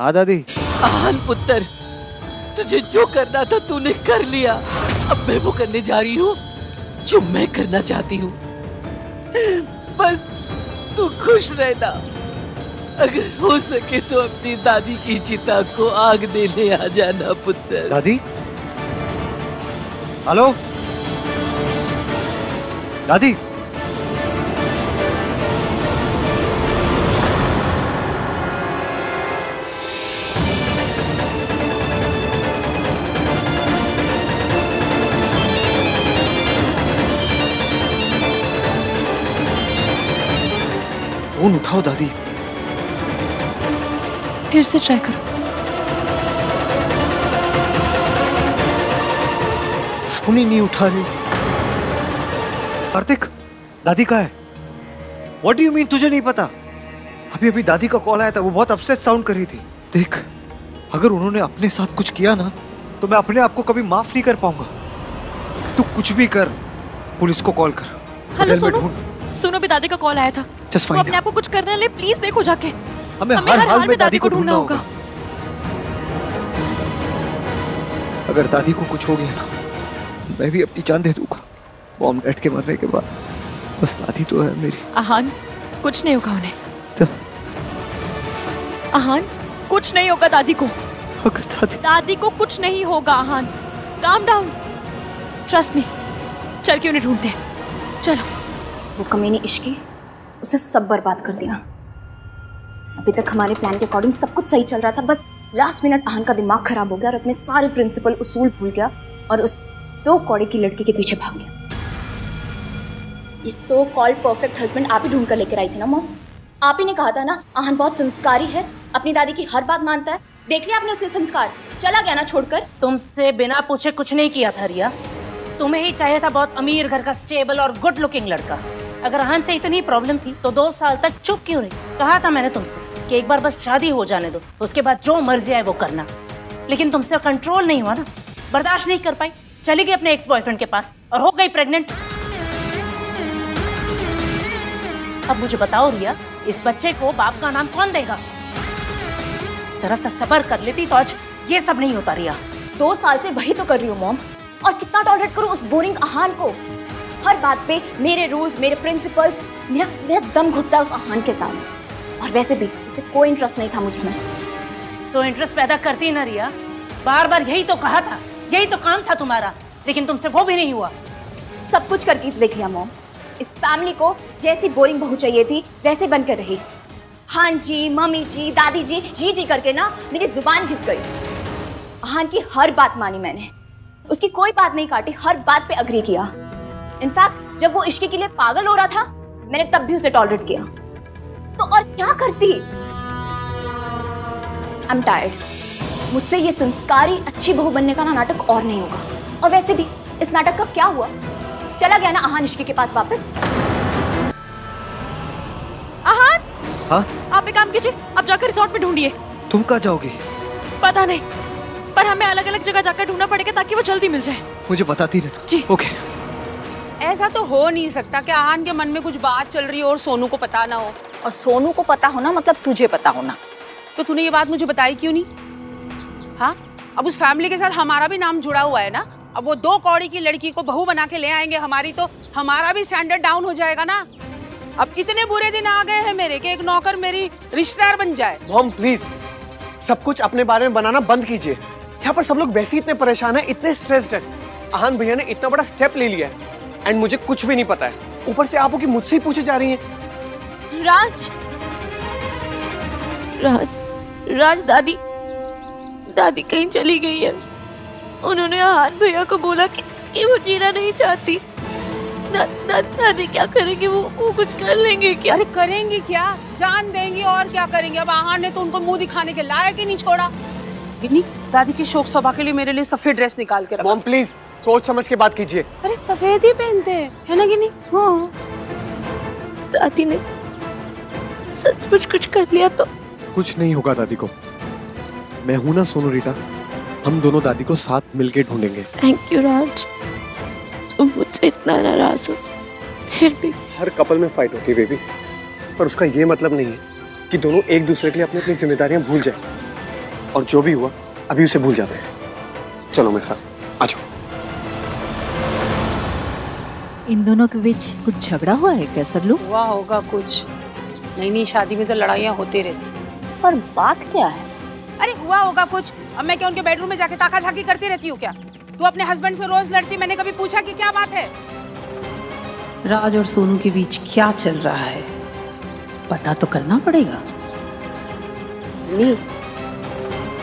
हाँ दादी। आहान पुत्र, तुझे जो करना था तूने कर लिया। अब मैं वो करने जा रही हूँ जो मैं करना चाहती हूँ। बस तू खुश रहना। अगर हो सके तो अपनी दादी की चिता को आग देने आ जाना पुत्र। दादी, हेलो दादी। फोन उठाओ दादी। फिर से ट्राई करो। फोन ही नहीं उठा रही। कार्तिक, दादी कहाँ है? What do you mean तुझे नहीं पता? अभी अभी दादी का कॉल आया था, वो बहुत अपसेट साउंड कर रही थी। देख, अगर उन्होंने अपने साथ कुछ किया ना तो मैं अपने आप को कभी माफ नहीं कर पाऊंगा। तू कुछ भी कर, पुलिस को कॉल कर। हेलो सोनू, सुनो भी दादी का कॉल आया था। Just वो find अपने आप को कुछ करने ले, प्लीज देखो जाके। हमें हर हाल में दादी को ढूंढना होगा। अगर दादी को कुछ हो गया ना, मैं भी अपनी जान दे दूंगा। बॉम्ब डैड के मरने के बाद बस दादी तो है मेरी। आहान, कुछ नहीं होगा उन्हें। तो? आहान, कुछ नहीं होगा दादी को। अगर दादी को कुछ नहीं होगा। आहान, काम डाउन, ट्रस्ट मी। चल के उन्हें ढूंढते हैं, चलो। वो कमीनी इश्की, उसने सब बर्बाद कर दिया। अभी तक हमारे प्लान के अकॉर्डिंग सब कुछ सही चल रहा था, बस लास्ट मिनट आहान का दिमाग खराब हो गया और अपने सारे प्रिंसिपल उसूल भूल गया और उस 2 कौड़े की लड़की के पीछे भाग गया। ये सो कॉल्ड परफेक्ट हस्बैंड आप ही ढूंढ कर लेकर आई थी ना मॉम। आप ही ने कहा था ना आहान बहुत संस्कारी है, अपनी दादी की हर बात मानता है। देख लिया आपने उसे संस्कार, चला गया ना छोड़कर। तुमसे बिना पूछे कुछ नहीं किया था रिया। तुम्हें ही चाहिए था बहुत अमीर घर का स्टेबल और गुड लुकिंग लड़का। अगर आहान से इतनी प्रॉब्लम थी तो 2 साल तक चुप क्यों रही? कहा था मैंने तुमसे कि एक बार बस शादी हो जाने दो, उसके बाद जो मर्जी आए वो करना। लेकिन तुमसे कंट्रोल नहीं हुआ ना, बर्दाश्त नहीं कर पाई, चली गई अपने एक्स बॉयफ्रेंड के पास और हो गई प्रेग्नेंट। अब मुझे बताओ रिया, इस बच्चे को बाप का नाम कौन देगा? जरा सा सब्र कर लेती तो आज ये सब नहीं होता रिया। 2 साल से वही तो कर रही हूँ मॉम, और कितना टॉलरेट करूँ उस बोरिंग आहान को। हर बात पे मेरे रूल्स, मेरे प्रिंसिपल्स, मेरा दम घुटता है उस आहान के साथ। और वैसे भी उसे कोई इंटरेस्ट नहीं था मुझ में। तो इंटरेस्ट पैदा करती ना रिया, बार बार यही तो कहा था, यही तो काम था तुम्हारा, लेकिन तुमसे वो भी नहीं हुआ। सब कुछ करके देख लिया मॉम। इस फैमिली को जैसी बोरिंग बहू चाहिए थी वैसे बनकर रही। हाँ जी, मम्मी जी, दादी जी, जी जी करके ना मेरी जुबान घिस गई। आहान की हर बात मानी मैंने, उसकी कोई बात नहीं काटी, हर बात पे अग्री किया। इनफैक्ट जब वो इश्क के लिए पागल हो रहा था मैंने तब भी उसे टॉलरेट किया। तो और क्या करती? I am tired. मुझसे ये संस्कारी अच्छी बहू बनने का ना नाटक और नहीं होगा। और वैसे भी इस नाटक का क्या हुआ? चला गया ना आहान इश्की के पास वापस। आहान, हाँ? आप एक काम कीजिए, अब जाकर रिसोर्ट में ढूंढिए। तुम कहाँ जाओगी? पता नहीं, पर हमें अलग अलग जगह जाकर ढूंढना पड़ेगा ताकि वो जल्दी मिल जाए। मुझे बताती रहना। जी। ओके। ऐसा तो हो नहीं सकता कि आहान के मन में कुछ बात चल रही हो और सोनू को पता ना हो। और सोनू को पता होना मतलब तुझे पता होना। तो तूने ये बात मुझे बताई क्यों नहीं? हाँ, अब उस फैमिली के साथ हमारा भी नाम जुड़ा हुआ है ना। अब वो 2 कौड़ी की लड़की को बहू बना के ले आएंगे हमारी, तो हमारा भी स्टैंडर्ड डाउन हो जाएगा ना। अब इतने बुरे दिन आ गए हैं मेरे कि एक नौकर मेरी रिश्तेदार बन जाए। मॉम प्लीज, सब कुछ अपने बारे में बनाना बंद कीजिए। यहाँ पर सब लोग वैसे ही इतने परेशान हैं, इतने स्ट्रेस्ड हैं। आहान भैया ने इतना बड़ा स्टेप ले लिया है एंड मुझे कुछ भी नहीं पता है। ऊपर से आप हो कि मुझसे ही पूछे जा रही हैं। राज दादी कहीं चली गई है। उन्होंने आहान भैया को बोला कि वो जीना नहीं चाहती। दादी क्या करेंगे? वो कुछ कर लेंगे क्या? अरे करेंगे क्या, जान देंगी और क्या करेंगे। अब आहान ने तो उनको मुंह दिखाने के लायक ही नहीं छोड़ा। गिन्नी, दादी की शोक सभा के लिए मेरे लिए सफेद ड्रेस निकाल के रखो। मॉम प्लीज सोच समझ के बात कीजिए। अरे सफेद ही पहनते हैं, है ना गिन्नी? हाँ, दादी ने सच कुछ कर लिया तो कुछ नहीं होगा दादी को। मैं हूं ना सोनू रीटा, हम दोनों दादी को साथ मिलके ढूंढेंगे। थैंक यू राज, तुम मुझसे इतना नाराज हो फिर भी। हर कपल में फाइट होती है बेबी, पर उसका ये मतलब नहीं है कि दोनों एक दूसरे के लिए अपनी अपनी जिम्मेदारियां भूल जाए। और जो भी हुआ अभी उसे भूल जाते हैं। चलो मेरे साथ आ जाओ। इन दोनों के बीच कुछ झगड़ा हुआ है क्या सरलू? हुआ होगा कुछ, नई नई शादी में तो लड़ाइयाँ होती रहती। पर बात क्या है? अरे हुआ होगा कुछ। अब मैं क्या उनके बेडरूम में जाके ताका झाकी करती रहती हूँ क्या? तू अपने हस्बैंड से रोज लड़ती, मैंने कभी पूछा कि क्या बात है? राज और सोनू के बीच क्या चल रहा है पता तो करना पड़ेगा। नहीं,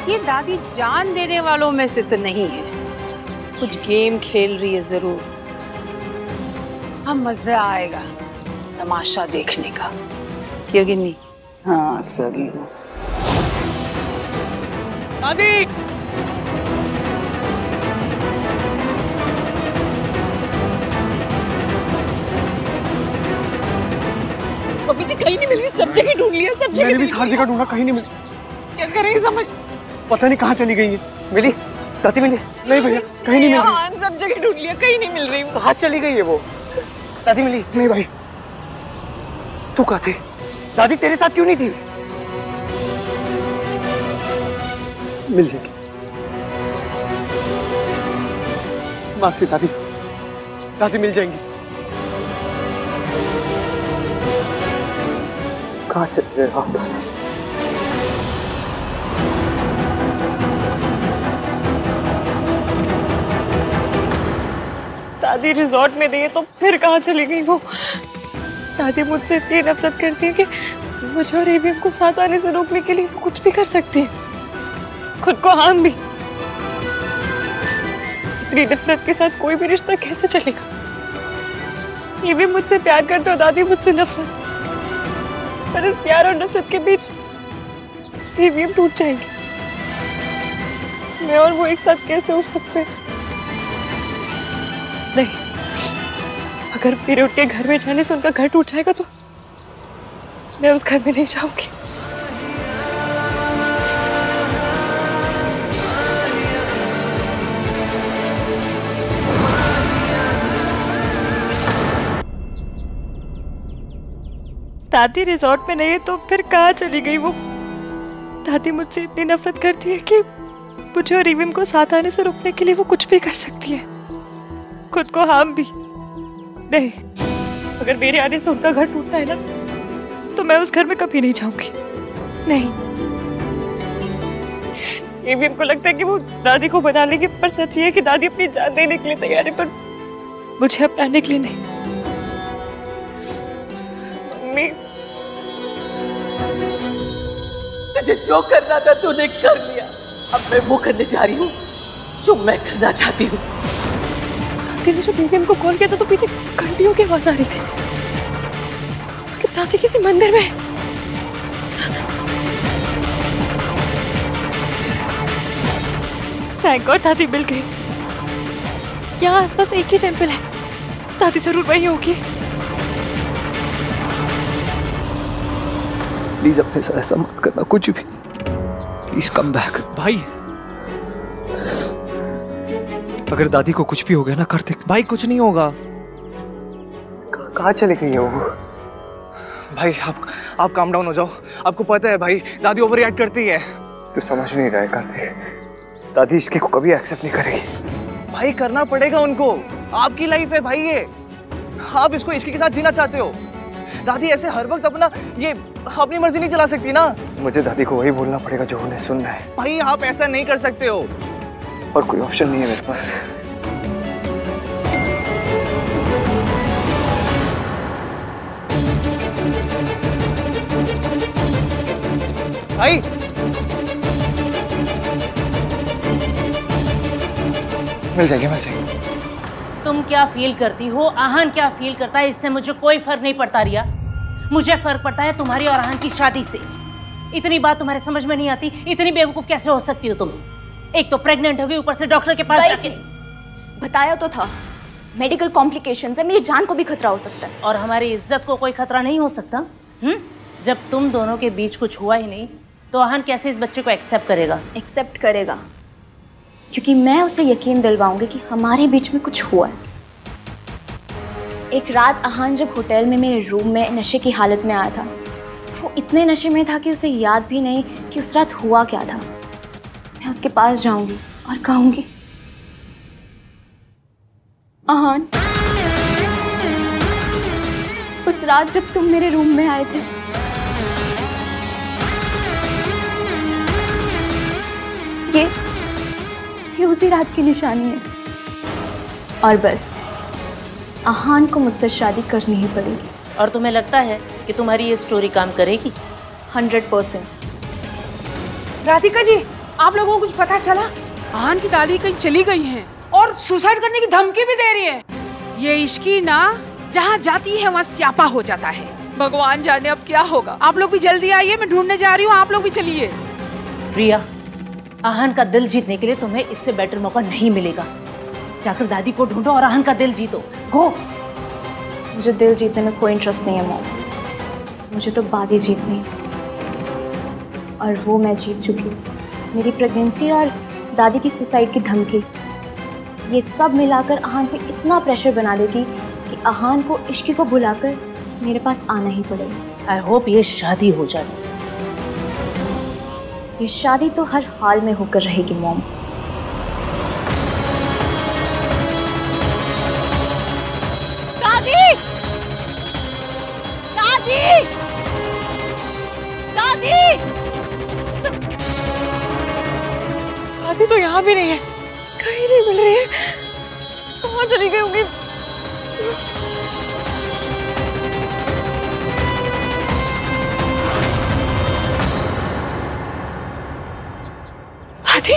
ये दादी जान देने वालों में से तो नहीं है, कुछ गेम खेल रही है जरूर। हम मजा आएगा तमाशा देखने का, क्यों गिन्नी? हाँ सर। दादी मम्मी जी कहीं नहीं मिल रही, सब जगह ढूंढ लिया, सब जगह। मैंने भी हर जगह ढूंढा, कहीं नहीं मिली। क्या करें समझ, पता नहीं कहाँ चली गई है। मिली? दादी मिली? नहीं भैया, कहीं नहीं मिल रही। सब जगह ढूंढ लिया, कहीं नहीं मिल रही। कहाँ चली गई है वो? दादी मिली? नहीं भाई। तू कहाँ थी? दादी तेरे साथ क्यों नहीं थी? मिल जाएगी। मासी दादी, दादी मिल जाएंगी। कहाँ चले गए आप? दादी रिजॉर्ट में नहीं है तो फिर कहाँ चली गई वो? दादी मुझसे इतनी नफरत करती है कि मुझे और एवीएम को साथ आने से रोकने के लिए वो कुछ भी कर सकती है, खुद को हार्म भी। इतनी नफरत के साथ कोई भी रिश्ता कैसे चलेगा? एवीएम मुझसे प्यार करते हो, दादी मुझसे नफरत। पर इस प्यार और नफरत के बीच एवीएम टूट जाएंगे। मैं और वो एक साथ कैसे हो सकते हैं? नहीं, अगर मेरे उठ के घर में जाने से उनका घर टूट जाएगा तो मैं उस घर में नहीं जाऊंगी। दादी रिजॉर्ट में नहीं है तो फिर कहाँ चली गई वो? दादी मुझसे इतनी नफरत करती है कि मुझे और एवीएम को साथ आने से रोकने के लिए वो कुछ भी कर सकती है, खुद को हार्म भी। नहीं, अगर मेरे आने से उनका घर टूटता है ना तो मैं उस घर में कभी नहीं जाऊंगी। नहीं, एवीएम को लगता है कि वो दादी को बना लेगी, पर सच ये है कि दादी अपनी जान देने के लिए तैयार है, पर मुझे अपनाने के लिए नहीं। मम्मी, तुझे जो करना था तूने कर लिया, अब मैं वो करने जा रही हूँ जो मैं करना चाहती हूँ। दादी ने जब एवीएम को कॉल किया था तो पीछे घंटियों की आवाज आ रही थी, मतलब दादी किसी मंदिर में। थैंक गॉड दादी मिल गई। यहाँ आसपास एक ही टेंपल है, दादी जरूर वही होगी। प्लीज अपने साथ ऐसा मत करना, कुछ भी। Please come back. भाई, अगर दादी को कुछ भी हो गया ना कर दे। भाई कुछ नहीं होगा। कहाँ चली गई है वो? भाई आप काम डाउन हो जाओ। आपको पता है भाई, दादी ओवर रिएक्ट करती है। तू समझ नहीं रहा है कार्तिक, दादी इसके को कभी एक्सेप्ट नहीं करेगी। भाई करना पड़ेगा उनको, आपकी लाइफ है भाई ये। आप इसको इश्क के साथ जीना चाहते हो, दादी ऐसे हर वक्त अपनी मर्जी नहीं चला सकती ना। मुझे दादी को वही बोलना पड़ेगा जो उन्हें सुनना है। भाई आप ऐसा नहीं कर सकते हो। और कोई ऑप्शन नहीं है मेरे पास। भाई मिल जाएगी। तुम क्या फील करती हो, आहान क्या फील करता है, इससे मुझे कोई फर्क नहीं पड़ता रिया। मुझे फर्क पड़ता है तुम्हारी और आहान की शादी से। इतनी बात तुम्हारे समझ में नहीं आती, इतनी बेवकूफ कैसे हो सकती हो तुम? एक तो प्रेग्नेंट हो गई, ऊपर से डॉक्टर के पास जाके। बताया तो था, मेडिकल कॉम्प्लिकेशंस है, मेरी जान को भी खतरा हो सकता है। और हमारी इज्जत को कोई खतरा नहीं हो सकता? जब तुम दोनों के बीच कुछ हुआ ही नहीं तो आहान कैसे इस बच्चे को एक्सेप्ट करेगा? एक्सेप्ट करेगा क्योंकि मैं उसे यकीन दिलवाऊंगी कि हमारे बीच में कुछ हुआ है। एक रात आहान जब होटल में मेरे रूम में नशे की हालत में आया था, वो इतने नशे में था कि उसे याद भी नहीं कि उस रात हुआ क्या था। मैं उसके पास जाऊंगी और कहूंगी, आहान, उस रात जब तुम मेरे रूम में आए थे, ये उसी रात की निशानी है। और बस आहान को मुझसे शादी करनी ही पड़ेगी। और तुम्हें लगता है कि तुम्हारी ये स्टोरी काम करेगी? 100%। राधिका जी, आप लोगों को कुछ पता चला? आहान की दादी कहीं चली गई हैं और सुसाइड करने की धमकी भी दे रही है। ये इश्की ना जहाँ जाती है वहाँ स्यापा हो जाता है। भगवान जाने अब क्या होगा। आप लोग भी जल्दी आइए, मैं ढूंढने जा रही हूँ, आप लोग भी चलिए। प्रिया, आहान का दिल जीतने के लिए तुम्हें इससे बेटर मौका नहीं मिलेगा। जाकर दादी को ढूंढो और आहान का दिल जीतो। गो। मुझे दिल जीतने में कोई इंटरेस्ट नहीं है मॉम, मुझे तो बाजी जीतनी है और वो मैं जीत चुकी हूँ। मेरी प्रेगनेंसी और दादी की सुसाइड की धमकी, ये सब मिलाकर आहान पे इतना प्रेशर बना देगी कि आहान को इश्की को बुलाकर मेरे पास आना ही पड़ेगा। आई होप ये शादी हो जाए बस। ये शादी तो हर हाल में होकर रहेगी मॉम। दादी! दादी! दादी! दादी तो यहाँ भी नहीं है, कहीं नहीं मिल रही है। कहाँ चली गई होंगी? दादी?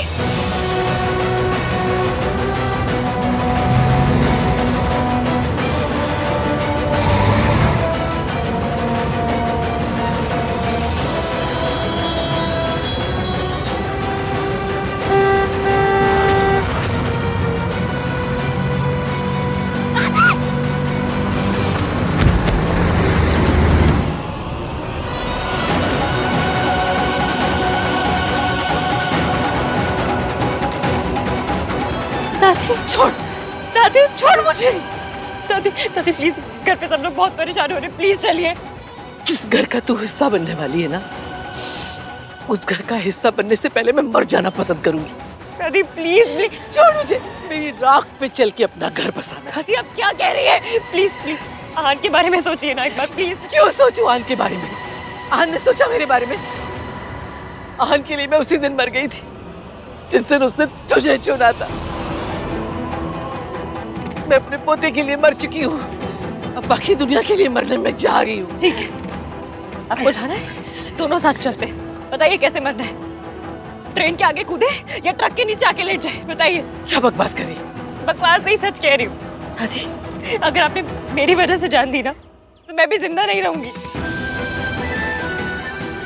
छोड़ दादी, छोड़ मुझे। दादी, दादी प्लीज, घर पे सब लोग बहुत परेशान हो रहे हैं, प्लीज चलिए। जिस घर का तू हिस्सा बनने वाली है ना, उस घर का हिस्सा बनने से पहले मैं मर जाना पसंद करूंगी। दादी प्लीज प्लीज छोड़ मुझे, मेरी राख पे चल के अपना घर बसाना। दादी आप क्या कह रही है? प्लीज प्लीज आहान के बारे में सोचिए ना एक बार प्लीज। क्यों सोचूं आहान के बारे में? आहान ने सोचा मेरे बारे में? आहान के लिए मैं उसी दिन मर गई थी जिस दिन उसने तुझे चुना था। मैं अपने पोते के लिए मर चुकी हूँ, अब बाकी दुनिया के लिए मरने में जा रही हूँ। ठीक है, आपको जाना है? दोनों साथ चलते हैं। बताइए कैसे मरना है? ट्रेन के आगे कूदे या ट्रक के नीचे आके लेट जाए? बताइए। क्या बकवास कर रही है? बकवास नहीं, सच कह रही हूँ। दादी, अगर आपने मेरी वजह से जान दी ना तो मैं भी जिंदा नहीं रहूंगी।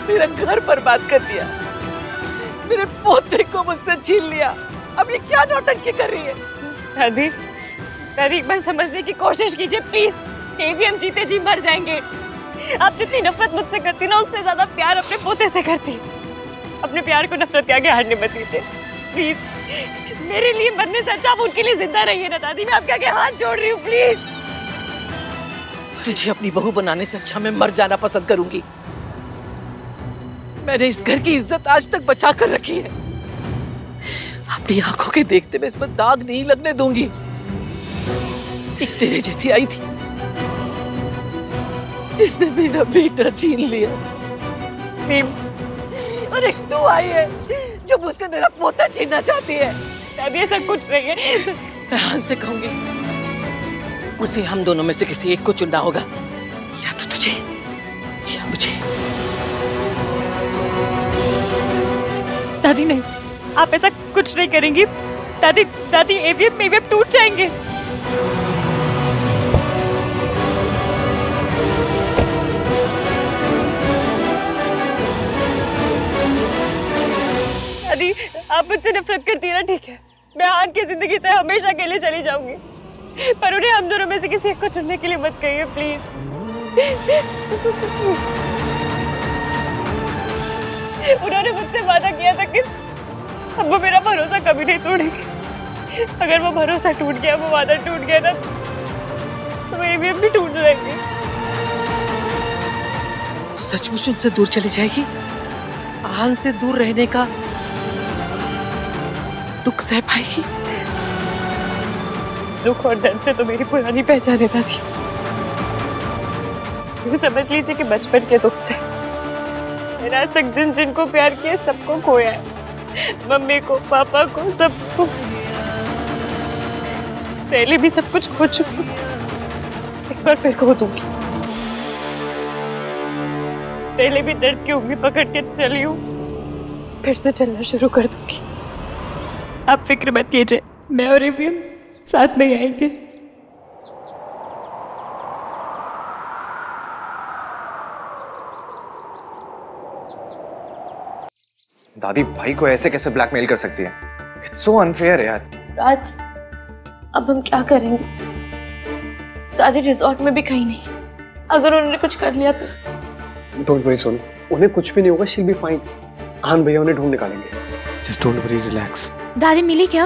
मेरा घर बर्बाद कर दिया, मेरे पोते को मुझसे छीन लिया, अब ये क्या नौटंकी कर रही है? दादी, दादी एक बार समझने की कोशिश कीजिए प्लीज। कहीं भी हम जीते जी मर जाएंगे। आप जितनी नफरत मुझसे करती ना, उससे ज्यादा प्यार अपने पोते से करती। अपने प्यार को नफरत के आगे हारने मत दीजिए प्लीज। मेरे लिए मरने से अच्छा आप उनके लिए जिंदा रहिए ना दादी। मैं आपके आगे हाथ जोड़ रही हूँ प्लीज। तुझे अपनी बहू बनाने से अच्छा मैं मर जाना पसंद करूंगी। मैंने इस घर की इज्जत आज तक बचा कर रखी है, अपनी आंखों के देखते मैं इस पर दाग नहीं लगने दूंगी। एक तेरे जैसी आई थी जिसने मेरा बेटा छीन लिया, और एक तू आई है जो मुझसे मेरा पोता छीनना चाहती है। दादी ऐसा कुछ नहीं है। मैं आहान से कहूंगी, उसे हम दोनों में से किसी एक को चुनना होगा, या तो तुझे या मुझे। दादी नहीं, आप ऐसा कुछ नहीं करेंगी। दादी, दादी एवीएम टूट जाएंगे। दादी, आप मुझसे नफरत करती है ना, ठीक है, मैं आहान की जिंदगी से हमेशा के लिए चली जाऊंगी, पर उन्हें हम दोनों में से किसी एक को चुनने के लिए मत कहिए प्लीज। उन्होंने मुझसे वादा किया था कि अब वो मेरा भरोसा कभी नहीं तोड़ेंगे। अगर वो भरोसा टूट गया, वो वादा टूट गया ना, तो वो एवीएम भी टूट जाएगी। तो सचमुच उनसे दूर चली जाएगी? आहान से दूर रहने का दुख सह पाएगी। दुख और दर्द से तो मेरी पुरानी पहचान है दादी। ये समझ लीजिए कि बचपन के दुख से मैंने आज तक जिन जिनको प्यार किया सबको खोया है। मम्मी को, पापा को, सबको। पहले भी सब कुछ खो चुकी हूँ, एक बार फिर खो दूंगी। पहले भी दर्द की उंगली पकड़ के चली हूँ, फिर से चलना शुरू कर दूंगी। आप फिक्र मत कीजिए, मैं और रिवियम साथ में आएंगे। दादी भाई को ऐसे कैसे ब्लैकमेल कर सकती है? इट्स सो अनफेयर यार। राज, अब हम क्या करेंगे? दादी रिजॉर्ट में भी कहीं नहीं। अगर उन्होंने कुछ कर लिया तो? डोंट वरी सोनू, उन्हें कुछ भी नहीं होगा, शील बी फाइन। आहान भैया उन्हें ढूंढ निकालेंगे। Just don't worry, relax. दादी मिली क्या?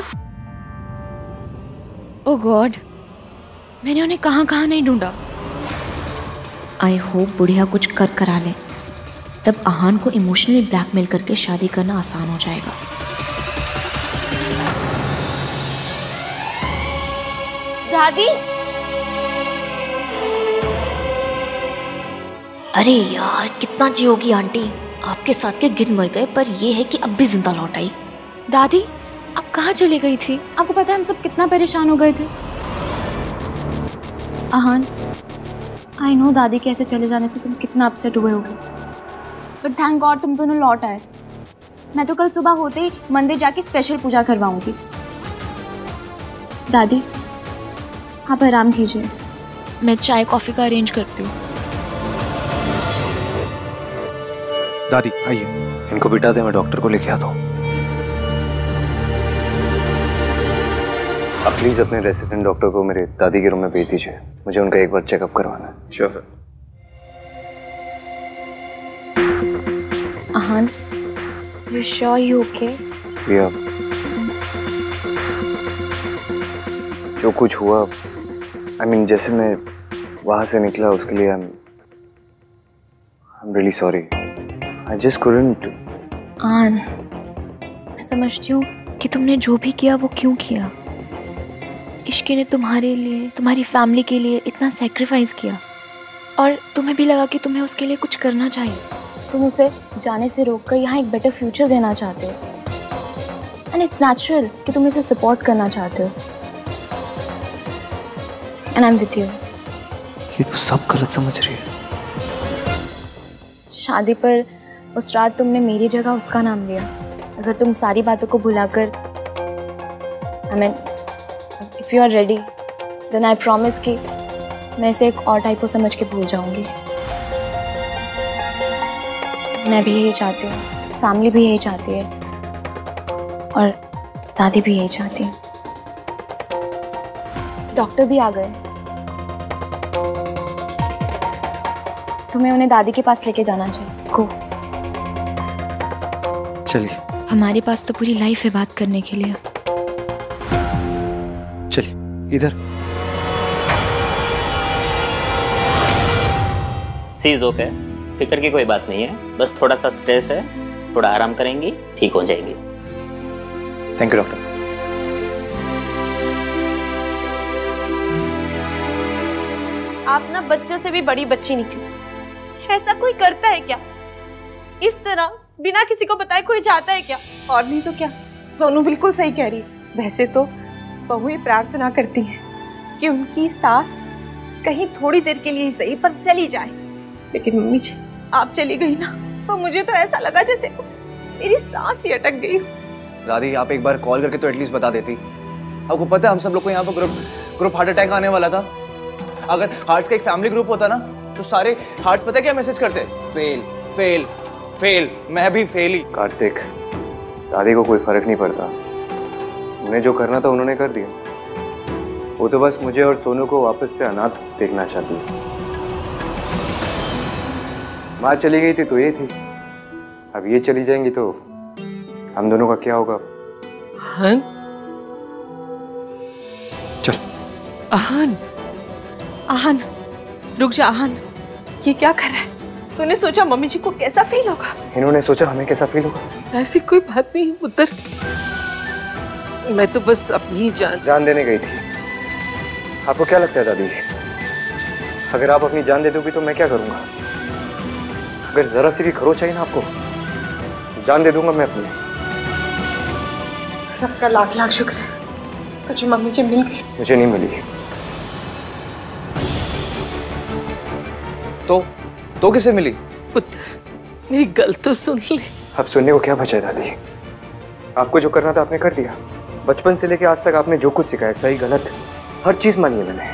ओह गॉड, मैंने उन्हें कहाँ कहाँ नहीं ढूंढा। आई होप बुढ़िया कुछ कर करा ले, तब आहान को इमोशनली ब्लैकमेल करके शादी करना आसान हो जाएगा। दादी, अरे यार कितना जियोगी आंटी, आपके साथ के गिद्ध मर गए पर ये है कि अब भी जिंदा लौट आई। दादी आप कहाँ चली गई थी? आपको पता है हम सब कितना परेशान हो गए थे। आहान, आई नो दादी के ऐसे चले जाने से तुम कितना अपसेट हुए होगे, बट थैंक गॉड तुम दोनों लौट आए। मैं तो कल सुबह होते ही मंदिर जाके स्पेशल पूजा करवाऊंगी। दादी आप आराम कीजिए, मैं चाय कॉफी का अरेंज करती हूँ। दादी आइए, इनको बिठा दे, मैं डॉक्टर को लेके आता हूँ। आप प्लीज अपने रेसिडेंट डॉक्टर को मेरे दादी के रूम में भेज दीजिए, मुझे उनका एक बार चेकअप करवाना है। Sure sir. Aahan, you sure you okay? Priya, जो कुछ हुआ, I mean, जैसे मैं वहां से निकला उसके लिए I'm really sorry. I just couldn't. आन, मैं समझती हूँ कि तुमने जो भी किया वो क्यों किया। इश्की ने तुम्हारे लिए, तुम्हारी फैमिली के लिए इतना सैक्रिफाइस किया और तुम्हें भी लगा कि तुम्हें उसके लिए कुछ करना चाहिए। तुम उसे जाने से रोककर यहाँ एक बेटर फ्यूचर देना चाहते हो, एंड इट्स नेचुरल कि तुम इसे सपोर्ट करना चाहते हो, and I am with you. ये तो सब गलत समझ रही है। शादी पर उस रात तुमने मेरी जगह उसका नाम लिया। अगर तुम सारी बातों को भुलाकर, I mean if you are ready, then I promise कि मैं इसे एक और टाइप को समझ के भूल जाऊंगी। मैं भी यही चाहती हूँ, फैमिली भी यही चाहती है और दादी भी यही चाहती है। डॉक्टर भी आ गए, तुम्हें उन्हें दादी के पास लेके जाना चाहिए। गो। चलिए। हमारे पास तो पूरी लाइफ है बात करने के लिए। चलिए इधर। सीज ओके, फिक्र की कोई बात नहीं है, बस थोड़ा सा स्ट्रेस है, थोड़ा आराम करेंगी ठीक हो जाएगी। Thank you doctor. आप ना बच्चों से भी बड़ी बच्ची निकली। ऐसा कोई करता है क्या? इस तरह बिना किसी को बताए कोई जाता है क्या? और नहीं तो क्या, सोनू बिल्कुल सही कह रही है। वैसे तो बहुएं प्रार्थना करती हैं कि उनकी सास कहीं थोड़ी देर के लिए ही सही पर चली जाए, लेकिन मम्मी जी आप चली गई ना तो मुझे तो ऐसा लगा जैसे मेरी सांस ही अटक गई। दादी आप एक बार कॉल करके तो एटलीस्ट बता देती। आपको पता है हम सब लोग को यहाँ पर ग्रुप हार्ट अटैक आने वाला था। अगर हार्ट्स का एक फैमिली ग्रुप होता ना तो सारे हार्ट्स पता है क्या मैसेज करते? Fail fail fail. मैं भी फेल ही। कार्तिक, दादी को कोई फर्क नहीं पड़ता, उन्हें जो करना था उन्होंने कर दिया। वो तो बस मुझे और सोनू को वापस से अनाथ देखना चाहती है। माँ चली गई थी तो ये थी, अब ये चली जाएंगी तो हम दोनों का क्या होगा? आहान, चल। आहान, आहान रुक जा। आहान ये क्या कर रहा है? तूने सोचा मम्मी जी को कैसा फील होगा? इन्होंने सोचा हमें कैसा फील होगा? ऐसी कोई बात नहीं पुत्र, मैं तो बस अपनी जान देने गई थी। आपको क्या लगता है दादी, अगर आप अपनी जान दे दोगी तो मैं क्या करूंगा? अगर जरा सी भी खरोच आई ना आपको, जान दे दूंगा मैं अपनी। सबका लाख लाख शुक्र है तुझे मम्मी जी मिल गई। मुझे नहीं मिली। तो किसे मिली? पुत्र मेरी गल तो सुन ले। अब सुनने को क्या बचा है दादी? आपको जो करना था आपने कर दिया। बचपन से लेके आज तक आपने जो कुछ सिखाया, सही गलत हर चीज मानी है मैंने,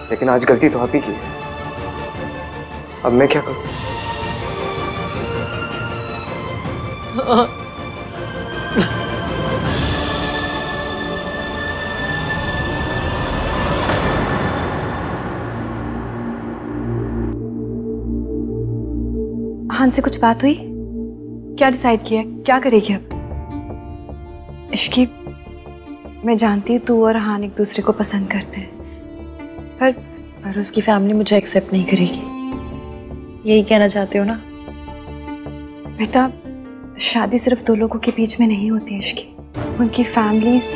लेकिन आज गलती तो आप ही की है। अब मैं क्या करूं? हान से कुछ बात हुई? क्या डिसाइड किया, क्या करेगी अब? इश्की, मैं जानती हूँ तू और हान एक दूसरे को पसंद करते हैं, पर उसकी फैमिली मुझे एक्सेप्ट नहीं करेगी। यही कहना चाहते हो ना? बेटा, शादी सिर्फ दो लोगों के बीच में नहीं होती है इश्की, उनकी फैमिलीज,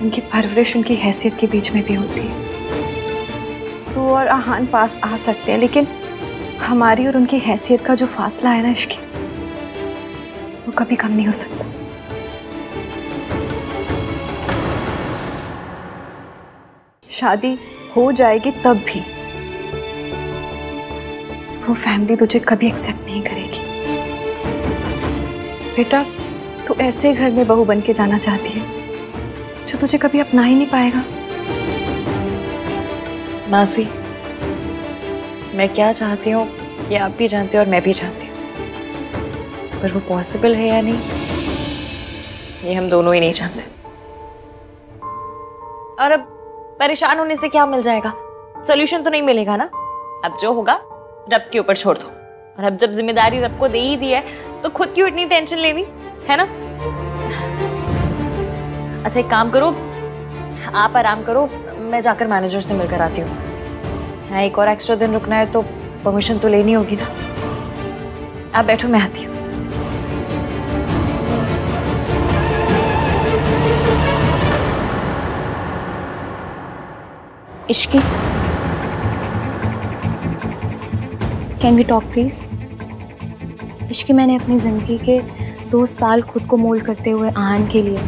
उनकी परवरिश, उनकी हैसियत के बीच में भी होती है। तू और हान पास आ सकते हैं, लेकिन हमारी और उनकी हैसियत का जो फासला है ना इश्की, वो कभी कम नहीं हो सकता। शादी हो जाएगी तब भी वो फैमिली तुझे कभी एक्सेप्ट नहीं करेगी। बेटा, तू ऐसे घर में बहू बन के जाना चाहती है जो तुझे कभी अपना ही नहीं पाएगा। मासी, मैं क्या चाहती हूँ ये आप भी जानते हो और मैं भी जानती हूँ, पर वो पॉसिबल है या नहीं ये हम दोनों ही नहीं जानते। और अब परेशान होने से क्या मिल जाएगा? सॉल्यूशन तो नहीं मिलेगा ना। अब जो होगा रब के ऊपर छोड़ दो, और अब जब जिम्मेदारी रब को दे ही दी है तो खुद क्यों इतनी टेंशन लेनी है ना? अच्छा एक काम करो, आप आराम करो, मैं जाकर मैनेजर से मिलकर आती हूँ। हाँ, एक और एक्स्ट्रा दिन रुकना है तो परमिशन तो लेनी होगी ना। आप बैठो, मैं आती हूँ। Ishki, can we talk please? Ishki, मैंने अपनी जिंदगी के 2 साल खुद को मोल्ड करते हुए आहान के लिए,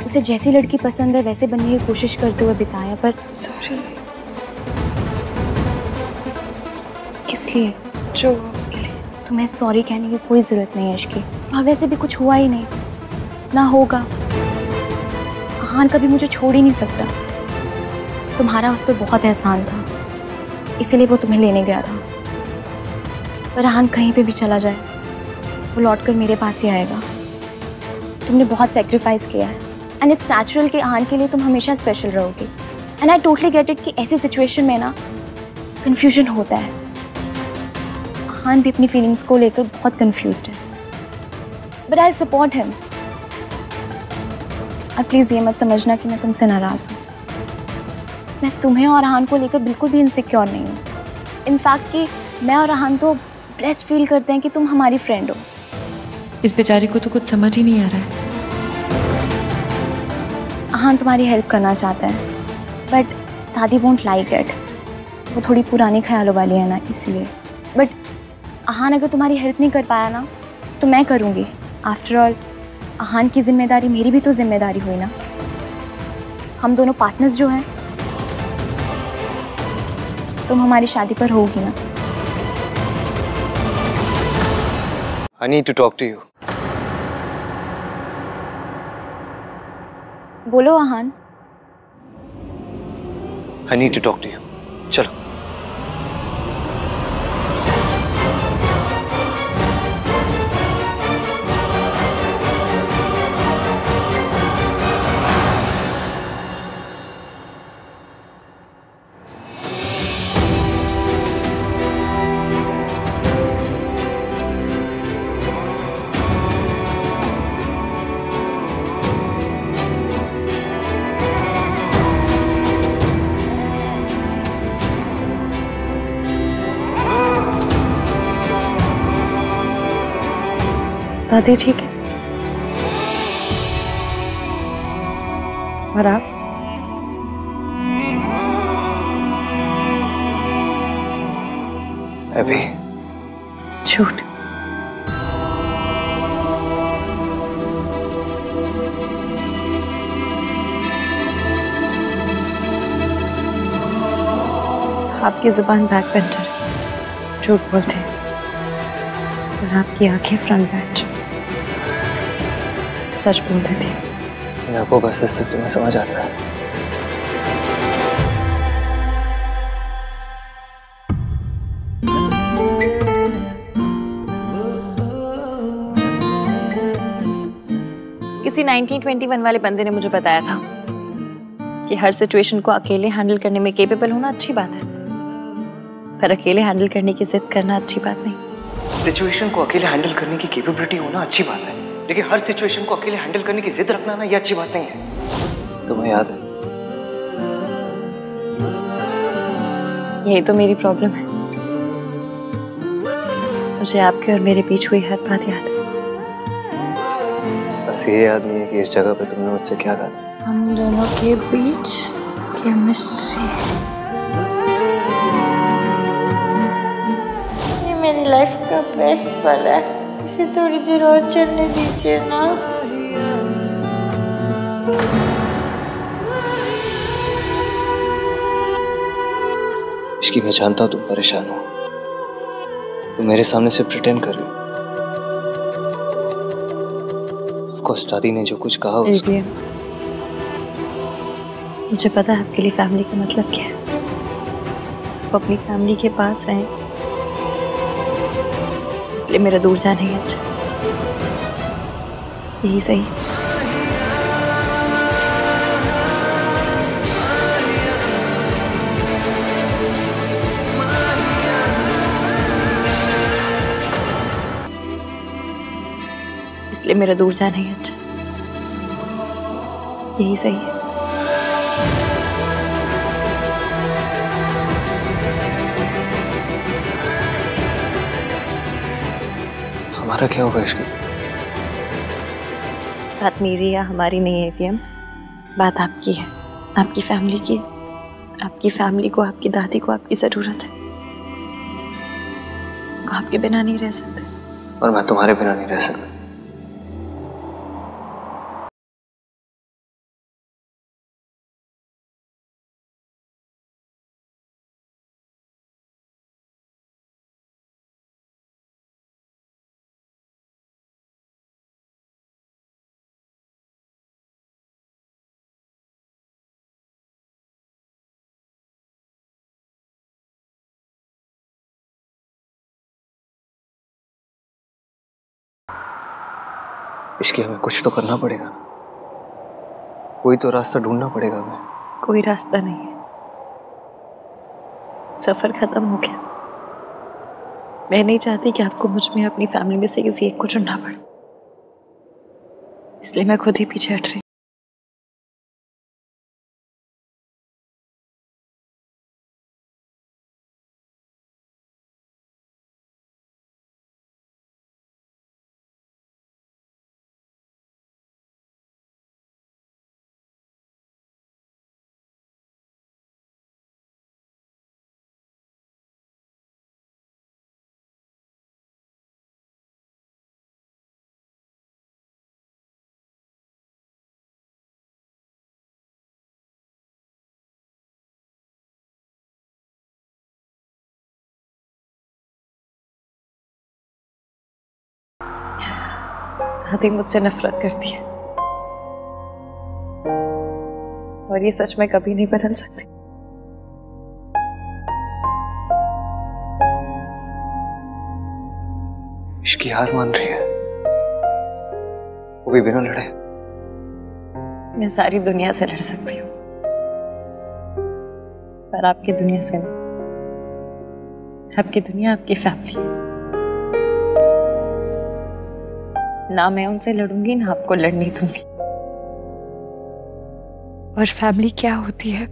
उसे जैसी लड़की पसंद है वैसे बनने की कोशिश करते हुए बिताया, पर सॉरी। किस लिए? जो उसके लिए। तुम्हें सॉरी कहने की कोई जरूरत नहीं है इश्की, और वैसे भी कुछ हुआ ही नहीं, ना होगा। आहान कभी मुझे छोड़ ही नहीं सकता। तुम्हारा उस पर बहुत एहसान था, इसीलिए वो तुम्हें लेने गया था। पर आहान कहीं पे भी चला जाए वो लौटकर मेरे पास ही आएगा। तुमने बहुत सेक्रीफाइस किया है, एंड इट्स नेचुरल कि आहान के लिए तुम हमेशा स्पेशल रहोगी। And I totally get it कि ऐसी सिचुएशन में ना कन्फ्यूजन होता है। आहान भी अपनी फीलिंग्स को लेकर बहुत कंफ्यूज्ड है, but I will support him. और प्लीज़ ये मत समझना कि मैं तुमसे नाराज़ हूँ। मैं तुम्हें और आहान को लेकर बिल्कुल भी इनसिक्योर नहीं हूँ। इनफैक्ट कि मैं और आहान तो ब्लेस्ड फील करते हैं कि तुम हमारी फ्रेंड हो। इस बेचारी को तो कुछ समझ ही नहीं आ रहा है। आहान तुम्हारी हेल्प करना चाहता है, बट दादी वोंट लाइक इट। वो थोड़ी पुरानी ख्यालों वाली है ना, इसलिए। बट आहान अगर तुम्हारी हेल्प नहीं कर पाया ना तो मैं करूँगी। आफ्टर ऑल आहान की जिम्मेदारी मेरी भी तो जिम्मेदारी हुई ना। हम दोनों पार्टनर्स जो हैं। तुम हमारी शादी पर होगी ना? I need to talk to you. बोलो आहान। I need to talk to you. चलो। दादी ठीक है? और आप? अभी झूठ। आपकी जुबान बैक बेंचर, झूठ बोलते हैं, और आपकी आंखें फ्रंट बेंच, सच बोल देती। मैं आपको बस इससे तुम्हें समझ आता है। किसी 1921 वाले बंदे ने मुझे बताया था कि हर सिचुएशन को अकेले हैंडल करने में केपेबल होना अच्छी बात है, पर अकेले हैंडल करने की जिद करना अच्छी बात नहीं। सिचुएशन को अकेले हैंडल करने की कैपेबिलिटी होना अच्छी बात है, लेकिन हर सिचुएशन को अकेले हैंडल करने की जिद रखना ना, ये अच्छी बात नहीं है। तुम्हें याद है? यही तो मेरी प्रॉब्लम है। मुझे आपके और मेरे बीच हुई हर बात याद है। बस ये याद नहीं है कि इस जगह पे तुमने मुझसे क्या कहा था। हम दोनों के बीच केमिस्ट्री। ये मेरी लाइफ का बेस्ट पल है, इसे थोड़ी देर और चलने दीजिए ना। इश्की, मैं जानता हूँ तुम परेशान हो, तुम मेरे सामने से प्रिटेंड कर रही हो। ऑफ कोर्स दादी ने जो कुछ कहा उसको... मुझे पता है आपके लिए फैमिली का मतलब क्या है। वो अपनी फैमिली के पास रहें, इसलिए मेरा दूर जाना ही अच्छा, यही सही। इसलिए मेरा दूर जाना ही अच्छा, यही सही है। हमारा क्या होगा इसकी? बात मेरी या हमारी नहीं है पीएम, बात आपकी है, आपकी फैमिली की है। आपकी फैमिली को, आपकी दादी को आपकी जरूरत है। वो आपके बिना नहीं रह सकते। और मैं तुम्हारे बिना नहीं रह सकता। इसके हमें कुछ तो करना पड़ेगा, कोई तो रास्ता ढूंढना पड़ेगा हमें। कोई रास्ता नहीं है, सफर खत्म हो गया। मैं नहीं चाहती कि आपको मुझ में अपनी फैमिली में से किसी एक को चुनना पड़े, इसलिए मैं खुद ही पीछे हट रही। दादी मुझसे नफरत करती है और ये सच में कभी नहीं बदल सकती। इसकी हार मान रही है, वो भी बिना लड़े। मैं सारी दुनिया से लड़ सकती हूँ, पर आपकी दुनिया से नहीं। आपकी दुनिया आपकी फैमिली, ना मैं उनसे लड़ूंगी ना आपको लड़ने दूंगी। और फैमिली क्या होती है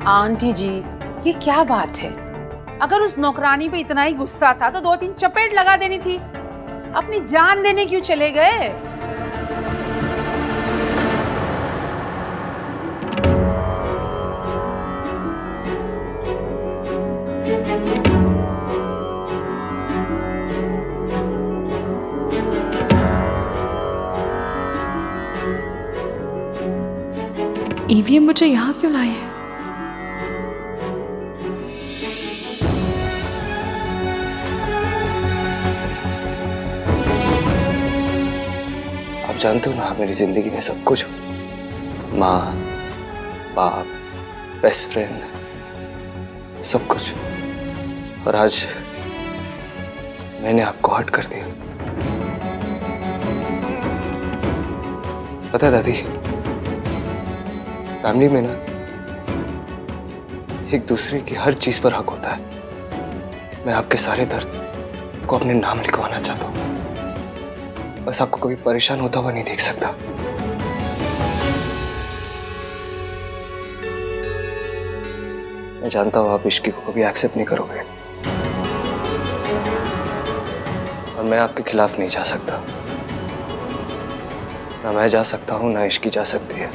आंटी जी, ये क्या बात है? अगर उस नौकरानी पे इतना ही गुस्सा था तो 2-3 चपेट लगा देनी थी। अपनी जान देने क्यों चले गए? ईवीएम मुझे यहाँ क्यों लाए हैं? आप जानते हो ना, मेरी जिंदगी में सब कुछ, माँ, बाप, बेस्ट फ्रेंड, सब कुछ, और आज मैंने आपको हर्ट कर दिया। पता है दादी, फैमिली में ना एक दूसरे की हर चीज पर हक होता है। मैं आपके सारे दर्द को अपने नाम लिखवाना चाहता हूं, बस आपको कभी परेशान होता हुआ नहीं देख सकता। मैं जानता हूं आप इश्की को कभी एक्सेप्ट नहीं करोगे, और मैं आपके खिलाफ नहीं जा सकता। ना मैं जा सकता हूं, ना इश्की जा सकती है।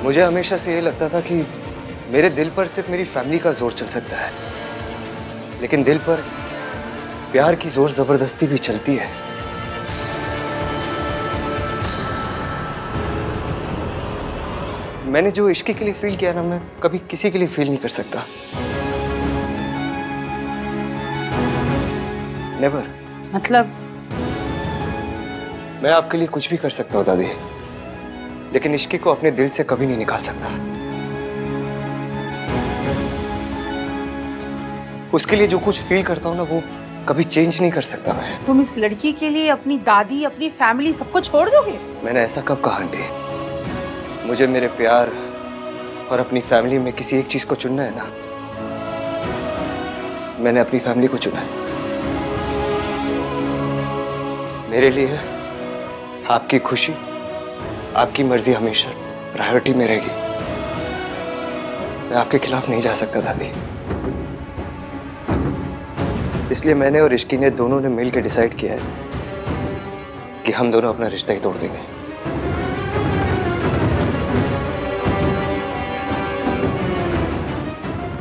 मुझे हमेशा से ये लगता था कि मेरे दिल पर सिर्फ मेरी फैमिली का जोर चल सकता है, लेकिन दिल पर प्यार की जोर जबरदस्ती भी चलती है। मैंने जो इश्क के लिए फील किया ना, मैं कभी किसी के लिए फील नहीं कर सकता। नेवर। मतलब? मैं आपके लिए कुछ भी कर सकता हूँ दादी, लेकिन इश्की को अपने दिल से कभी नहीं निकाल सकता। उसके लिए जो कुछ फील करता हूं ना, वो कभी चेंज नहीं कर सकता मैं। तुम इस लड़की के लिए अपनी दादी, अपनी फैमिली सबको छोड़ दोगे? मैंने ऐसा कब कहा आंटी? मुझे मेरे प्यार और अपनी फैमिली में किसी एक चीज को चुनना है ना। मैंने अपनी फैमिली को चुना है। मेरे लिए आपकी खुशी, आपकी मर्जी हमेशा प्रायोरिटी में रहेगी। मैं आपके खिलाफ नहीं जा सकता दादी। इसलिए मैंने और इश्की ने दोनों ने मिलकर डिसाइड किया है कि हम दोनों अपना रिश्ता ही तोड़ देंगे।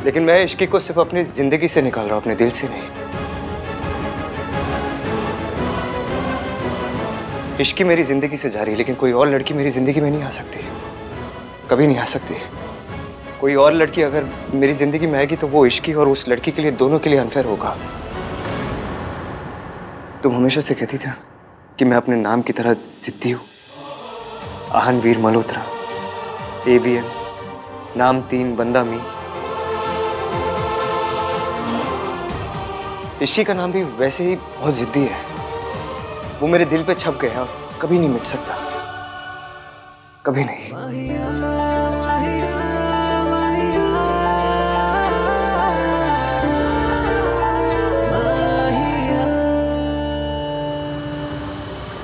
लेकिन मैं इश्की को सिर्फ अपनी जिंदगी से निकाल रहा हूं, अपने दिल से नहीं। इश्की मेरी जिंदगी से जा रही है, लेकिन कोई और लड़की मेरी जिंदगी में नहीं आ सकती, कभी नहीं आ सकती। कोई और लड़की अगर मेरी जिंदगी में आएगी तो वो इश्की और उस लड़की के लिए, दोनों के लिए अनफेयर होगा। तुम हमेशा से कहती थी कि मैं अपने नाम की तरह जिद्दी हूं। आहन वीर मल्होत्रा, एवीएम, नाम 3, बंदा मी। इश्की का नाम भी वैसे ही बहुत जिद्दी है। वो मेरे दिल पे छप गया और कभी नहीं मिट सकता, कभी नहीं।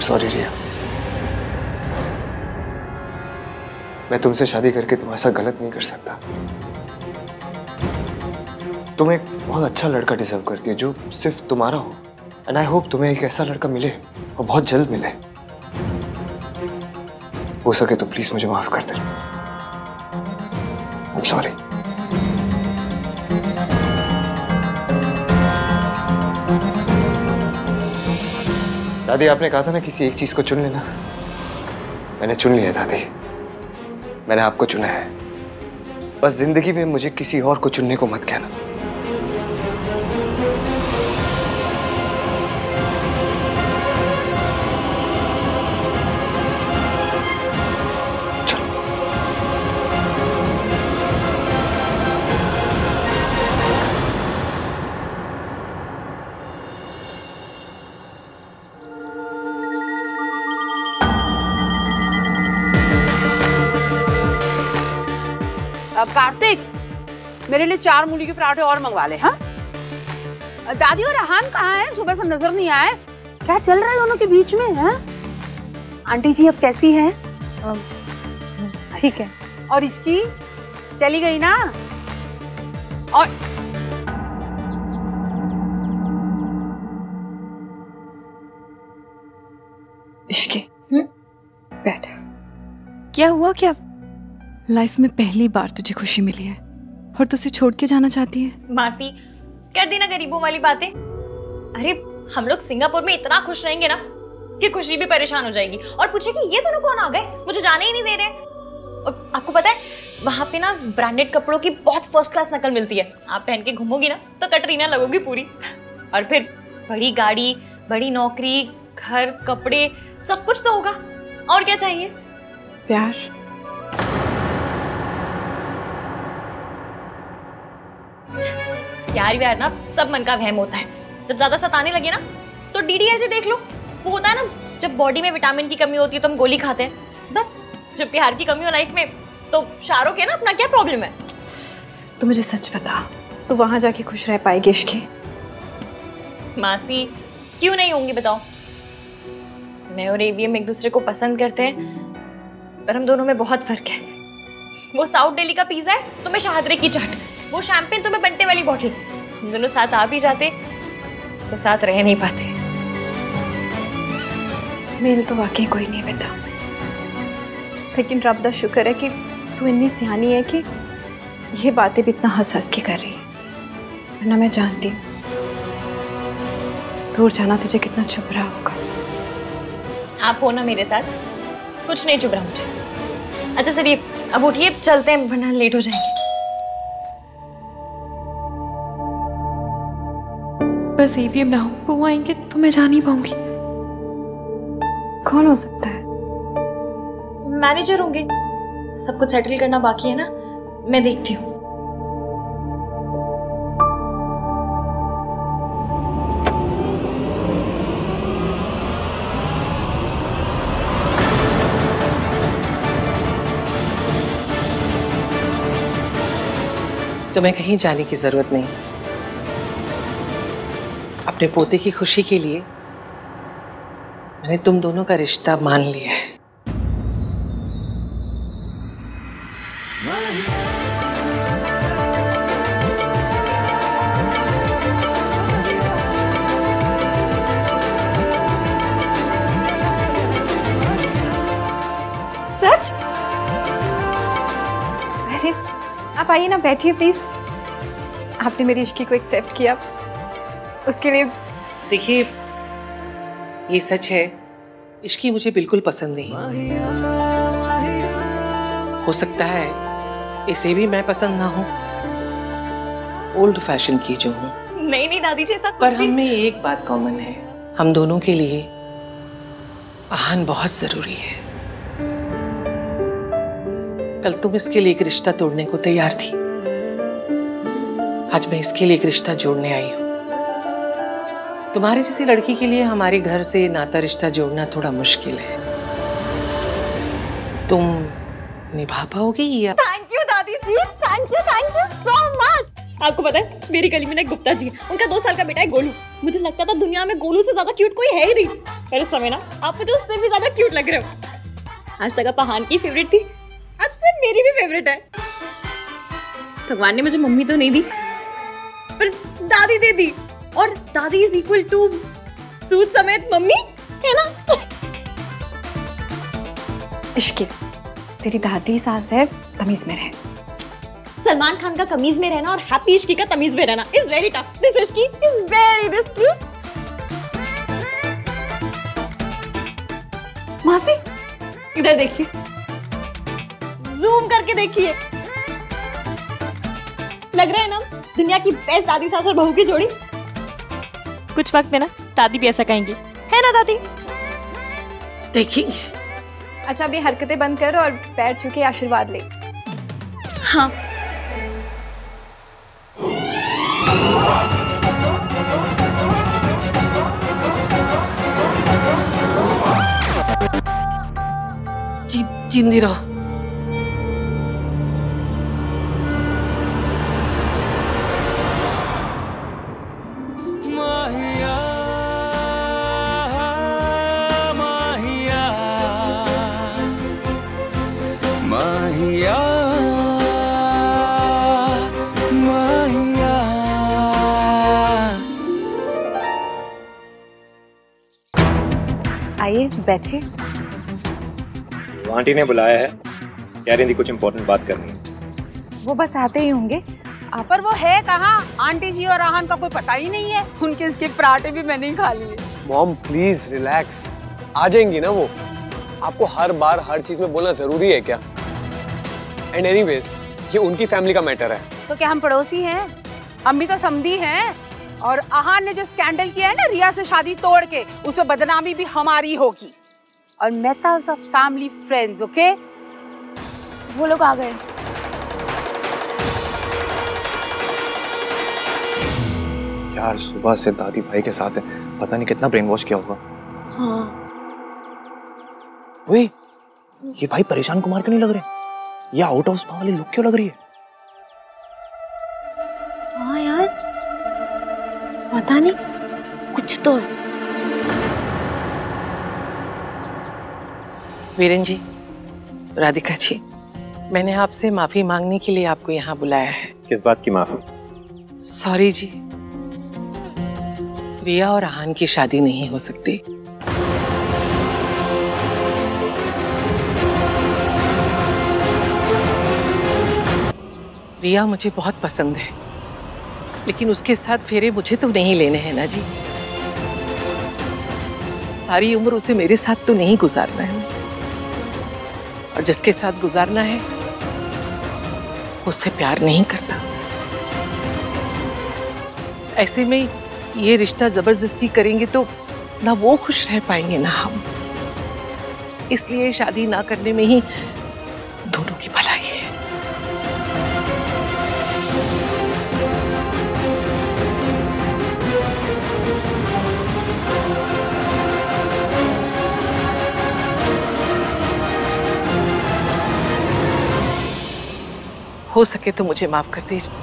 सॉरी रिया, मैं तुमसे शादी करके तुम ऐसा गलत नहीं कर सकता। तुम एक बहुत अच्छा लड़का डिजर्व करती है जो सिर्फ तुम्हारा हो। एंड आई होप तुम्हें एक ऐसा लड़का मिले और बहुत जल्द मिले। हो सके तो प्लीज मुझे माफ कर देना। I am sorry. दादी, आपने कहा था ना किसी एक चीज को चुन लेना। मैंने चुन लिया दादी, मैंने आपको चुना है। बस जिंदगी में मुझे किसी और को चुनने को मत कहना। कार्तिक, मेरे लिए 4 मूली के पराठे और मंगवा ले। हाँ, दादी और रहान कहाँ हैं? सुबह से नजर नहीं आए। क्या चल रहा है दोनों के बीच में? है आंटी जी अब कैसी हैं? ठीक है। और इसकी चली गई ना? और इश्की, बैठ। क्या हुआ? क्या लाइफ में पहली बार तुझे खुशी मिली है और तुझे छोड़ के जाना चाहती है? मासी कर दी ना गरीबों वाली बातें। अरे हम लोग सिंगापुर में इतना खुश रहेंगे ना कि खुशी भी परेशान हो जाएगी और पूछेगी ये दोनों कौन आ गए, मुझे जाने ही नहीं दे रहे। और आपको पता है वहां पे ना ब्रांडेड कपड़ों की बहुत फर्स्ट क्लास नकल मिलती है। आप पहन के घूमोगी ना तो कटरीना लगोगी पूरी। और फिर बड़ी गाड़ी, बड़ी नौकरी, घर, कपड़े, सब कुछ तो होगा। और क्या चाहिए? प्यार। प्यार ना सब मन का वहम होता है। जब ज्यादा सताने लगे ना तो DDLJ देख लो। वो होता है ना जब बॉडी में विटामिन की कमी होती है तो हम गोली खाते हैं। बस जब प्यार की कमी हो लाइफ में तो शाहरुख है ना, अपना क्या प्रॉब्लम है? तो मुझे सच बता, तू वहां जाके खुश रह पाएगी इश्की? मासी क्यों नहीं होंगी बताओ। मैं और AVM एक दूसरे को पसंद करते हैं पर हम दोनों में बहुत फर्क है। वो साउथ दिल्ली का पिज्जा है तो मैं शाहदरे की चाट, वो शैंपेन तो मैं बंटे वाली बॉटल। हम दोनों साथ आ भी जाते तो साथ रह नहीं पाते। मेल तो वाकई कोई नहीं बेटा, लेकिन रब दा शुक्र है कि तू इतनी सियानी है कि ये बातें भी इतना हंस हंस के कर रही है। वरना मैं जानती हूँ दूर जाना तुझे कितना चुभ रहा होगा। आप हो ना मेरे साथ, कुछ नहीं चुभ रहा मुझे। अच्छा चलिए अब उठिए, चलते हैं वरना लेट हो जाएंगे। बस AVM ना हो, वो आएंगे तो मैं जा नहीं पाऊंगी। कौन हो सकता है? मैनेजर होंगे। सब कुछ सेटल करना बाकी है ना, मैं देखती हूँ। तुम्हें कहीं जाने की जरूरत नहीं। अपने पोते की खुशी के लिए मैंने तुम दोनों का रिश्ता मान लिया है। सच? अरे आप आइए ना, बैठिए प्लीज। आपने मेरी इश्की को एक्सेप्ट किया, उसके लिए। देखिए ये सच है, इश्की मुझे बिल्कुल पसंद नहीं। हो सकता है इसे भी मैं पसंद ना हूँ, ओल्ड फैशन की जो हूँ। नहीं नहीं दादी जी ऐसा। पर हम में एक बात कॉमन है, हम दोनों के लिए आहान बहुत जरूरी है। कल तुम इसके लिए एक रिश्ता तोड़ने को तैयार थी, आज मैं इसके लिए एक रिश्ता जोड़ने आई हूँ। तुम्हारी जैसी लड़की के लिए हमारे घर से नाता रिश्ता जोड़ना थोड़ा मुश्किल है। तुम निभा पाओगी या? थैंक यू दादी जी, थैंक यू सो मच। आपको पता है मेरी गली में ना गुप्ता जी है, उनका 2 साल का बेटा है गोलू। मुझे लगता था दुनिया में गोलू से ज्यादा क्यूट कोई है ही नहीं, पर इस समय ना आप मुझे उससे भी ज्यादा क्यूट लग रहे हो। आज तक आप आहान की फेवरेट थी, आज से मेरी भी फेवरेट है। भगवान ने मुझे मम्मी तो नहीं दी पर दादी दे दी, और दादी इज इक्वल टू सूट समेत मम्मी, है ना? इश्की, तेरी दादी सास है, तमीज में रहे। सलमान खान का तमीज में रहना और हैप्पी इश्की का तमीज में रहना is very tough. This Ishki is very risky. मासी इधर देखिए, जूम करके देखिए, लग रहा है ना दुनिया की बेस्ट दादी सास और बहू की जोड़ी। कुछ वक्त में ना दादी भी ऐसा कहेंगी, है ना दादी? देखिए। अच्छा अभी हरकतें बंद कर और पैर छू के आशीर्वाद ले। हाँ। जिंदी रहो। बैठे। आंटी ने बुलाया है, कह रही थी कुछ इम्पोर्टेंट बात करनी है। वो बस आते ही होंगे। पर वो है कहाँ? आंटी जी और आहान का कोई पता ही नहीं है। उनके इसके पराठे भी मैंने ही खा लिए। मॉम प्लीज रिलैक्स, आ जाएंगी ना वो। आपको हर बार हर चीज में बोलना जरूरी है क्या? एंड एनीवेज ये उनकी फैमिली का मैटर है। तो क्या हम पड़ोसी हैं? हम भी तो समधी हैं। और आहान ने जो स्कैंडल किया है ना रिया से शादी तोड़ के, उसमें बदनामी भी हमारी होगी। और Mehta's of family friends, okay? वो लोग आ गए। यार सुबह से दादी भाई के साथ है, पता नहीं कितना ब्रेन वॉश किया होगा। हाँ। ओए, ये भाई परेशान कुमार क्यों नहीं लग रहे? ये आउट ऑफ स्पा वाली लुक क्यों लग रही है? हाँ यार, पता नहीं, कुछ तो है। वीरेन जी, राधिका जी, मैंने आपसे माफी मांगने के लिए आपको यहाँ बुलाया है। किस बात की माफी? सॉरी जी, रिया और आहान की शादी नहीं हो सकती। रिया मुझे बहुत पसंद है, लेकिन उसके साथ फेरे मुझे तो नहीं लेने हैं ना जी। सारी उम्र उसे मेरे साथ तो नहीं गुजारना है, और जिसके साथ गुजारना है उससे प्यार नहीं करता। ऐसे में ये रिश्ता जबरदस्ती करेंगे तो ना वो खुश रह पाएंगे ना हम। इसलिए शादी ना करने में ही दोनों की भलाई है। हो सके तो मुझे माफ कर दीजिए।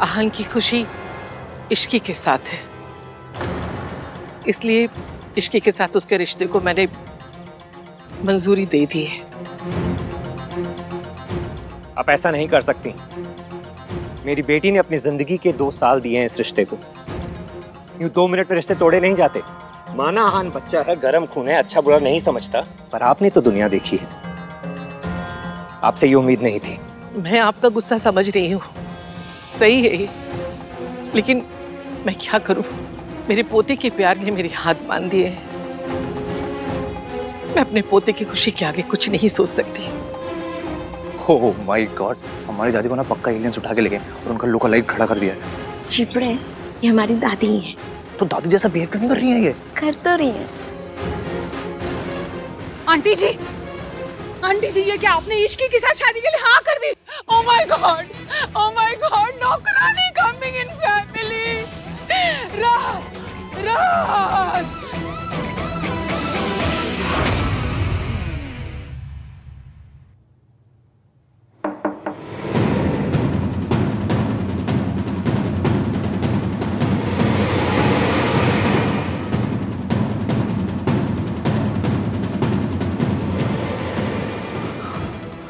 आहान की खुशी इश्की के साथ है, इसलिए इश्की के साथ उसके रिश्ते को मैंने मंजूरी दे दी है। आप ऐसा नहीं कर सकती। मेरी बेटी ने अपनी जिंदगी के 2 साल दिए हैं इस रिश्ते को। यूं 2 मिनट में रिश्ते तोड़े नहीं जाते। माना आहान बच्चा है, गरम खून है, अच्छा बुरा नहीं समझता, पर आपने तो दुनिया देखी है। आपसे ये उम्मीद नहीं थी। मैं आपका गुस्सा समझ रही हूँ, सही है ये, लेकिन मैं क्या करूं? मेरे पोते के प्यार ने मेरे हाथ बांध दिए हैं। मैं अपने पोते की खुशी के आगे कुछ नहीं सोच सकती। ओह माय गॉड, हमारी दादी को ना पक्का एलियंस उठा के ले गए और उनका लुक अलाइक खड़ा कर दिया है। चिपड़े, ये हमारी दादी ही है। तो दादी जैसा बिहेव क्यों नहीं कर रही है ये? कर तो रही है। आंटी जी, आंटी जी, ये क्या आपने इश्की के साथ शादी के लिए हाँ कर दी? Oh my god, oh my god, नौकरानी coming in family. Raj, Raj.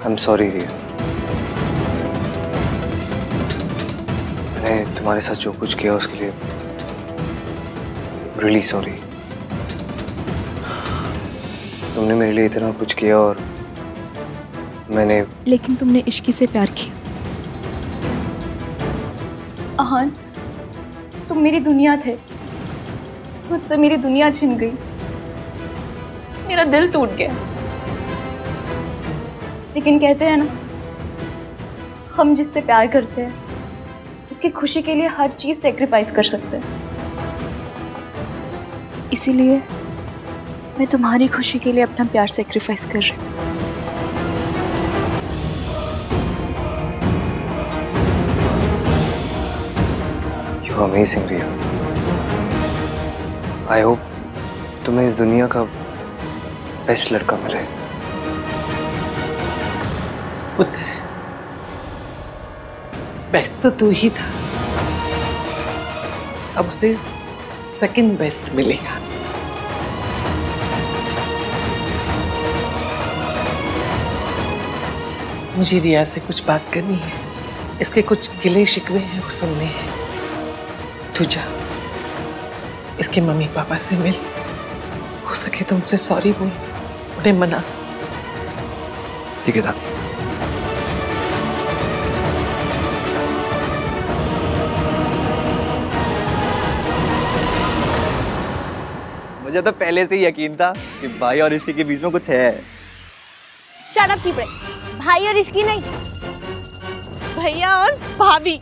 I'm sorry Riya, मैंने तुम्हारे साथ जो कुछ किया उसके लिए really sorry। तुमने मेरे लिए इतना कुछ किया और मैंने। लेकिन तुमने इश्की से प्यार किया। आहान, तुम मेरी दुनिया थे, मुझसे मेरी दुनिया छिन गई, मेरा दिल टूट गया। लेकिन कहते हैं ना, हम जिससे प्यार करते हैं उसकी खुशी के लिए हर चीज सेक्रीफाइस कर सकते हैं। इसीलिए मैं तुम्हारी खुशी के लिए अपना प्यार सेक्रीफाइस कर रही हूँ। You are amazing Riya. I hope तुम्हें इस दुनिया का बेस्ट लड़का मिले। पुत्र, बेस्ट तो तू ही था, अब उसे सेकंड बेस्ट मिलेगा। मुझे रिया से कुछ बात करनी है, इसके कुछ गिले शिकवे हैं वो सुनने हैं। तू जा, इसके मम्मी पापा से मिल हो सके तो उनसे सॉरी बोल, उन्हें मना। ठीक है दादी। मुझे तो पहले से ही यकीन था कि भाई और इश्की के बीच में कुछ है। शट अप चिपड़े, भाई और इश्की नहीं, भैया और भाभी।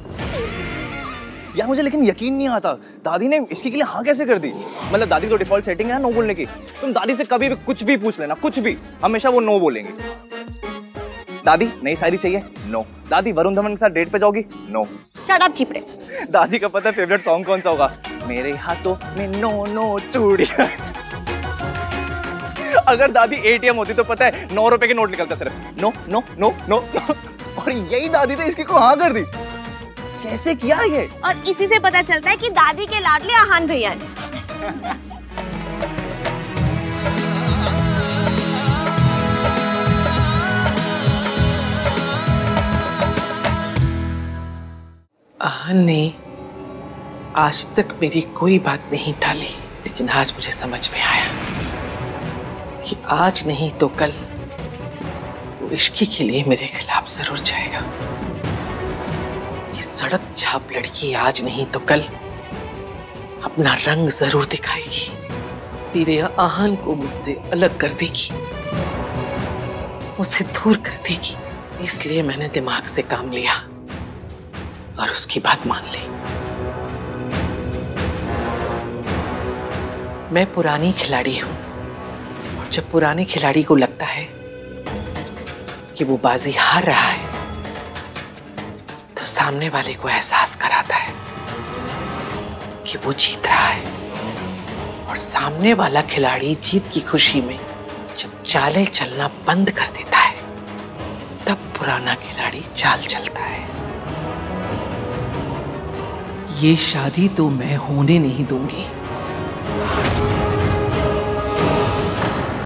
यार मुझे लेकिन यकीन नहीं आता, दादी ने इसकी के लिए हाँ कैसे कर दी? मतलब दादी तो डिफॉल्ट सेटिंग है नो बोलने की। तुम दादी से कभी भी कुछ भी पूछ लेना, कुछ भी, हमेशा वो नो बोलेंगे। दादी नई साड़ी चाहिए? नो। दादी वरुण धवन के साथ डेट पे जाओगी? नो। शट अप चिपड़े। दादी का पता है फेवरेट सॉन्ग कौन सा होगा? मेरे हाथों में नो नो चूड़ियां। अगर दादी एटीएम होती तो पता है 9 रुपए के नोट निकलता सिर्फ नो नो नो नो। और यही दादी ने इसकी को हाँ कर दी। कैसे किया ये? और इसी से पता चलता है कि दादी के लाडले आहान भैया ने। आहान ने आज तक मेरी कोई बात नहीं टाली, लेकिन आज मुझे समझ में आया कि आज नहीं तो कल वो इश्की के लिए मेरे खिलाफ जरूर जाएगा। ये सड़क छाप लड़की आज नहीं तो कल अपना रंग जरूर दिखाएगी, मेरे आहान को मुझसे अलग कर देगी, मुझसे दूर कर देगी। इसलिए मैंने दिमाग से काम लिया और उसकी बात मान ली। मैं पुरानी खिलाड़ी हूं और जब पुराने खिलाड़ी को लगता है कि वो बाजी हार रहा है तो सामने वाले को एहसास कराता है कि वो जीत रहा है। और सामने वाला खिलाड़ी जीत की खुशी में जब चालें चलना बंद कर देता है तब पुराना खिलाड़ी चाल चलता है। ये शादी तो मैं होने नहीं दूंगी।